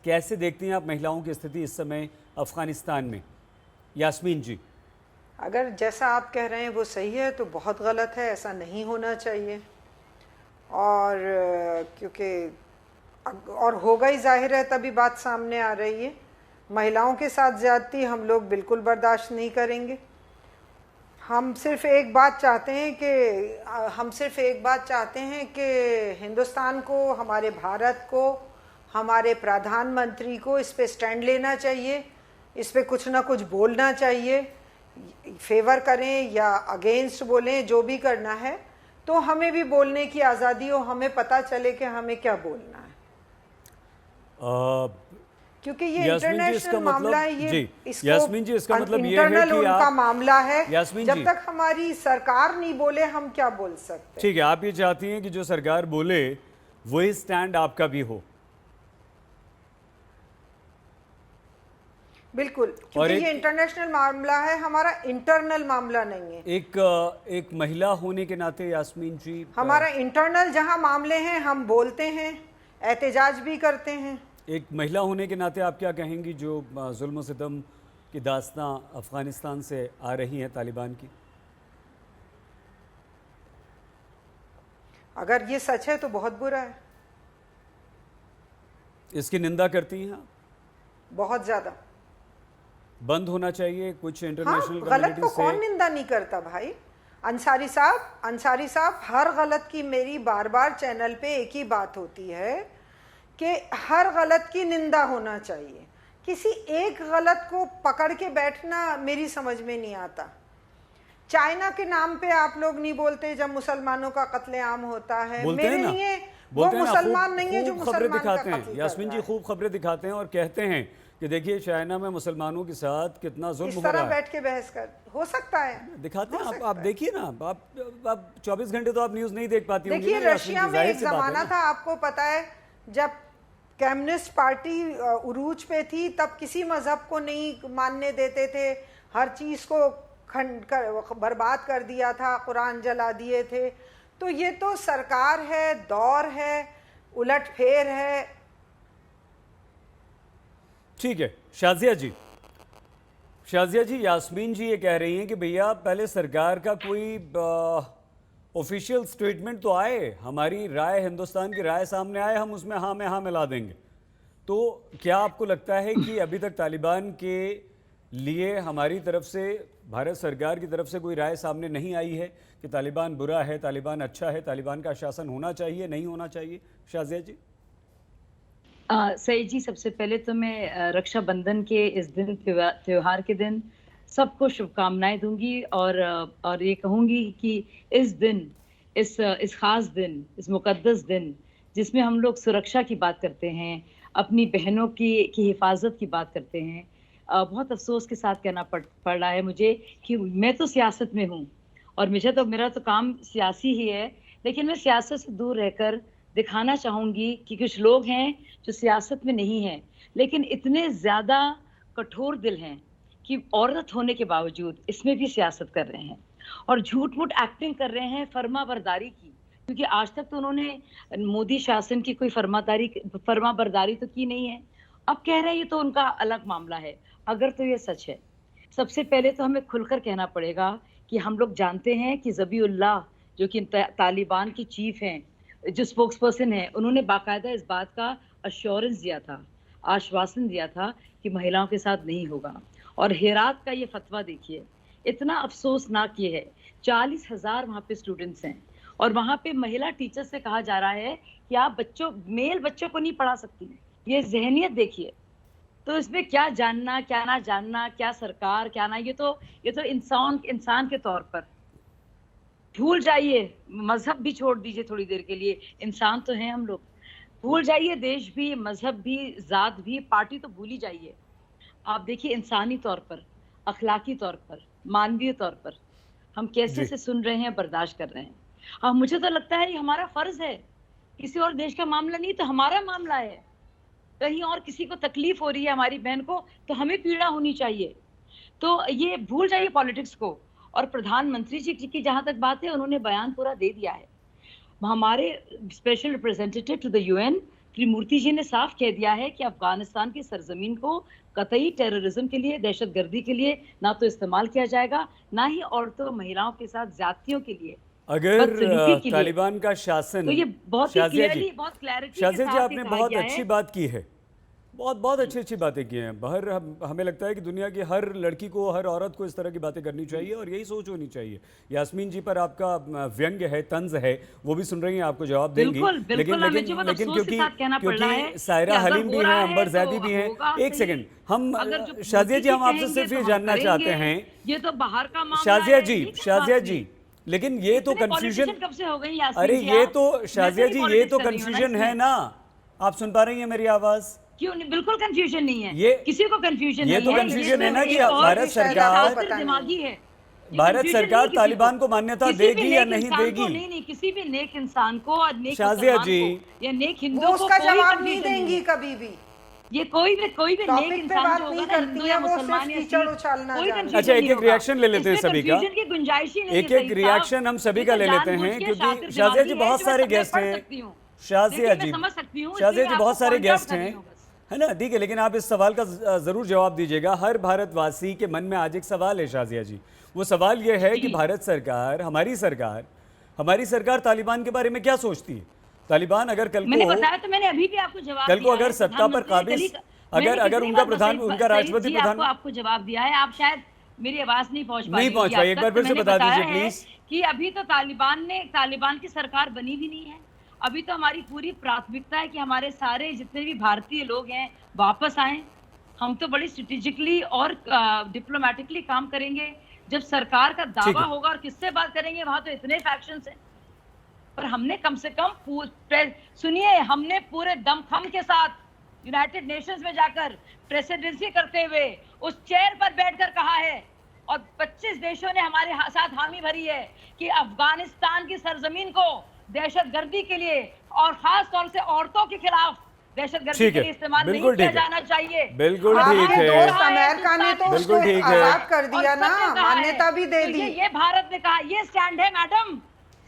कैसे देखती हैं आप महिलाओं की स्थिति इस समय अफ़गानिस्तान में? यास्मीन जी। अगर जैसा आप कह रहे हैं वो सही है तो बहुत गलत है, ऐसा नहीं होना चाहिए। और क्योंकि और होगा ही, जाहिर है, तभी बात सामने आ रही है। महिलाओं के साथ ज़्यादती हम लोग बिल्कुल बर्दाश्त नहीं करेंगे। हम सिर्फ एक बात चाहते हैं कि हिंदुस्तान को, हमारे भारत को, हमारे प्रधानमंत्री को इस पे स्टैंड लेना चाहिए, इस पे कुछ ना कुछ बोलना चाहिए। फेवर करें या अगेंस्ट बोलें, जो भी करना है, तो हमें भी बोलने की आज़ादी हो, हमें पता चले कि हमें क्या बोलना है। क्योंकि ये यास्मीन जी, इसका इंटरनेशनल मामला है, मतलब ये जी, इसको यास्मीन जी, इसका मतलब ये है इंटरनल कि उनका आप मामला है। यास्मीन जब जी, तक हमारी सरकार नहीं बोले हम क्या बोल सकते। ठीक है, आप ये चाहती हैं कि जो सरकार बोले वही स्टैंड आपका भी हो। बिल्कुल, क्योंकि ये इंटरनेशनल मामला है, हमारा इंटरनल मामला नहीं है। एक महिला होने के नाते यास्मीन जी, हमारा इंटरनल जहां मामले हैं हम बोलते हैं, एहतजाज भी करते हैं। एक महिला होने के नाते आप क्या कहेंगी जो जुल्म सितम की दास्तां अफ़गानिस्तान से आ रही हैं तालिबान की? अगर ये सच है तो बहुत बुरा है। इसकी निंदा करती हैं आप? बहुत ज़्यादा। बंद होना चाहिए कुछ हाँ, इंटरनेशनल गलत कम्युनिटी को से। कौन निंदा नहीं करता भाई। अंसारी साहब, हर गलत की मेरी बार बार चैनल पे एक ही बात होती है कि हर गलत की निंदा होना चाहिए। किसी एक गलत को पकड़ के बैठना मेरी समझ में नहीं आता। चाइना के नाम पे आप लोग नहीं बोलते जब मुसलमानों का कत्लेआम होता है। बोलते मेरे हैं ना, लिए वो बोलते हैं ना, मुसलमान नहीं है जो खूब खबरें मुसलमान का दिखाते हैं। कत्ल यास्मीन कर जी रहा है। खूब खबरें दिखाते हैं और कहते हैं कि देखिए चाइना में मुसलमानों के साथ कितना जुल्म इस हो तरह रहा है। बैठ के बहस कर हो सकता है, दिखाते हो हैं, सकता आप है। देखिए ना, आप 24 घंटे तो आप न्यूज़ नहीं देख पाती होंगी देखिए, ना यास्मीन रशिया जी, में जाहिर एक सी बात है जमाना ना। था, आपको पता है, जब कम्युनिस्ट पार्टी उरूज पे थी, तब किसी मजहब को नहीं मानने देते थे, हर चीज को खंड कर बर्बाद कर दिया था, कुरान जला दिए थे। तो ये तो सरकार है, दौर है, उलटफेर है। ठीक है, शाजिया जी, यास्मीन जी ये कह रही हैं कि भैया पहले सरकार का कोई ऑफिशियल स्टेटमेंट तो आए, हमारी राय, हिंदुस्तान की राय सामने आए, हम उसमें हाँ में हाँ मिला देंगे। तो क्या आपको लगता है कि अभी तक तालिबान के लिए हमारी तरफ से, भारत सरकार की तरफ से कोई राय सामने नहीं आई है कि तालिबान बुरा है, तालिबान अच्छा है, तालिबान का शासन होना चाहिए, नहीं होना चाहिए? शाजिया जी। सही जी, सबसे पहले तो मैं रक्षाबंधन के इस दिन, त्योहार के दिन सबको शुभकामनाएं दूंगी और ये कहूंगी कि इस दिन, इस खास दिन, इस मुकद्दस दिन जिसमें हम लोग सुरक्षा की बात करते हैं, अपनी बहनों की हिफाजत की बात करते हैं, बहुत अफसोस के साथ कहना पड़ रहा है मुझे कि मैं तो सियासत में हूँ और मेरा तो काम सियासी ही है, लेकिन मैं सियासत से दूर रहकर दिखाना चाहूंगी कि कुछ लोग हैं जो सियासत में नहीं हैं, लेकिन इतने ज्यादा कठोर दिल हैं कि औरत होने के बावजूद इसमें भी सियासत कर रहे हैं और झूठ मूठ एक्टिंग कर रहे हैं फर्माबरदारी की, क्योंकि आज तक तो उन्होंने मोदी शासन की कोई फर्माबरदारी तो की नहीं है। अब कह रहे हैं ये तो उनका अलग मामला है। अगर तो ये सच है, सबसे पहले तो हमें खुलकर कहना पड़ेगा कि हम लोग जानते हैं कि ज़बीउल्लाह जो कि तालिबान की चीफ हैं, जो स्पोक्स पर्सन है, उन्होंने बाकायदा इस बात का अश्योरेंस दिया था, आश्वासन दिया था कि महिलाओं के साथ नहीं होगा। और हेरात का ये फतवा देखिए, इतना अफसोसनाक ये है, 40,000 वहाँ पे स्टूडेंट्स हैं और वहाँ पे महिला टीचर से कहा जा रहा है कि आप मेल बच्चों को नहीं पढ़ा सकती। ये जहनियत देखिए। तो इसमें क्या जानना, क्या ना जानना, क्या सरकार, क्या ना, ये तो इंसान के तौर पर भूल जाइए, मजहब भी छोड़ दीजिए थोड़ी देर के लिए, इंसान तो हैं हम लोग। भूल जाइए देश भी, मजहब भी, जात भी, पार्टी तो भूल ही जाइए। आप देखिए इंसानी तौर पर, अखलाकी तौर पर, मानवीय तौर पर हम कैसे से सुन रहे हैं, बर्दाश्त कर रहे हैं। हाँ, मुझे तो लगता है ये हमारा फर्ज है, किसी और देश का मामला नहीं तो हमारा मामला है। कहीं और किसी को तकलीफ हो रही है हमारी बहन को तो हमें पीड़ा होनी चाहिए। तो ये भूल जाइए पॉलिटिक्स को। और प्रधानमंत्री जी की जहां तक बात है, उन्होंने बयान पूरा दे दिया है। हमारे special representative to the UN Tirumurti ji ने साफ कह दिया है कि अफगानिस्तान की सरजमीन को कतई टेररिज्म के लिए, दहशतगर्दी के लिए ना तो इस्तेमाल किया जाएगा, ना ही औरतों महिलाओं के साथ ज्यादतियों के लिए, अगर बदसलूकी के लिए। तालिबान का शासन, तो ये बहुत ही शाजिया जी, क्लियरली, बहुत क्लैरिटी के शाजिया जी, साथ आपने ये कहा बहुत गया अच्छी है। बात की है, बहुत अच्छी बातें की हैं। हमें लगता है कि दुनिया की हर लड़की को, हर औरत को इस तरह की बातें करनी चाहिए और यही सोच होनी चाहिए। यास्मीन जी पर आपका व्यंग्य है, तंज है, वो भी सुन रही हैं, आपको जवाब देंगी। बिल्कुल, बिल्कुल, हमें जो बहुत लेकिन अफसोस के साथ कहना पड़ रहा है क्योंकि सायरा कि अगर हलीम भी हो रहा हैं, है अंबर तो जैदी भी हैं, होगा एक सही। सेकंड, हम अगर जो शाजिया जी, हम मोदी आपसे जी सिर्फ ये कहेंगे तो जानना हम चाहते करेंगे। हैं, ये तो बाहर का मामला शाजिया है, जी, ये किस शाजिया बात जी, की? लेकिन ये तो इतने कंफ्यूजन, politician कब से हो गई यास्मीन अरे जी ये आप? तो शाजिया मैं जी, तो ये politics तो कर रही हूँ ना कंफ्यूजन है इसमें। ना। आप सुन पा रही हैं मेरी आवाज? क्यों नहीं? बिल्कुल कंफ्यूजन नहीं है, ये किसी को कंफ्यूजन ये नहीं तो है। कंफ्यूजन है ना कि एक और भारत शायद सरकार, आपको शातिर पता नहीं। दिमागी है। ये भारत confusion सरकार नहीं किसी तालिबान को मान्यता किसी भी देगी या नेक नहीं इंसान को, देगी? नहीं, किसी भी नेक इंसान को और नेक शाजिया मुसलमान जी, को या नेक हिंदू वो को उसका कोई जवाब नहीं confusion देंगी है। कभी भी। ये कोई भी नेक टॉपिक पे इंसान बात जो होगा नहीं ना, करती हिंदू है, या वो मुसलमान सिर्फ या कीचड़ सिख, उछालना कोई जानती confusion है। अच्छा, एक नहीं एक होगा। रिएक्शन ले लेते हैं इसमें सभी का, confusion की गुंजाइश ही नहीं है, एक सईद रिएक्शन हम साहब। सभी ये का तो ले लेते जानबूझ हैं, के क्योंकि शातिर शाजिया जी दिमागी है, बहुत जो मैं सारे सब में गेस्ट पढ़ हैं, सकती हूँ। शाजिया देखिए, जी, मैं समझ सकती हूँ, शाजिया इसलिए जी मैं बहुत आपको सारे point out गेस्ट कर रही हैं, हूँ बस। है ना, ठीक है, लेकिन आप इस सवाल का जरूर जवाब दीजिएगा। हर भारतवासी के मन में आज एक सवाल है शाजिया जी, वो सवाल ये है कि जी। भारत सरकार, हमारी सरकार तालिबान के बारे में क्या सोचती है? तालिबान अगर कल मैंने को, बताया तो मैंने अभी भी आपको जवाब कल को दिया अगर है, सत्ता पर प्रधानमंत्री काबिज, मैंने अगर कितनी उनका बार प्रधान, सईद उनका राष्ट्रपति जी प्रधान आपको जवाब दिया है, आप शायद मेरी आवाज नहीं पहुंच पा नहीं रही पहुंच होगी पाई, आप एक तक। बार फिर से मैंने बता बताया दीजिए है प्लीज। कि अभी तो तालिबान की सरकार बनी भी नहीं है। अभी तो हमारी पूरी प्राथमिकता है कि हमारे सारे जितने भी भारतीय लोग हैं वापस आए। हम तो बड़ी स्ट्रेटेजिकली और डिप्लोमेटिकली काम करेंगे। जब सरकार का ठीक दावा है। होगा और किससे बात करेंगे, वहां तो इतने फैक्शंस हैं, पर हमने कम से कम सुनिए, हमने पूरे दमखम के साथ यूनाइटेड नेशंस में जाकर प्रेसिडेंसी करते हुए उस चेयर पर बैठकर कहा है और 25 देशों ने हमारे साथ हामी भरी है कि अफगानिस्तान की सरजमीन को दहशतगर्दी के लिए और खास तौर से औरतों के खिलाफ दहशतगर्दी ठीक के है, लिए इस्तेमाल नहीं बिल्कुल किया ठीक है। जाना चाहिए। बिल्कुल आपके ठीक है। दोस्त अमेरिका ने तो बिल्कुल उसको ठीक है। आजाद कर दिया और ना, सबने कहा है, मान्यता भी दे तो दी। ये भारत ने कहा, ये स्टैंड है मैडम,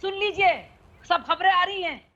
सुन लीजिए, सब खबरें आ रही हैं।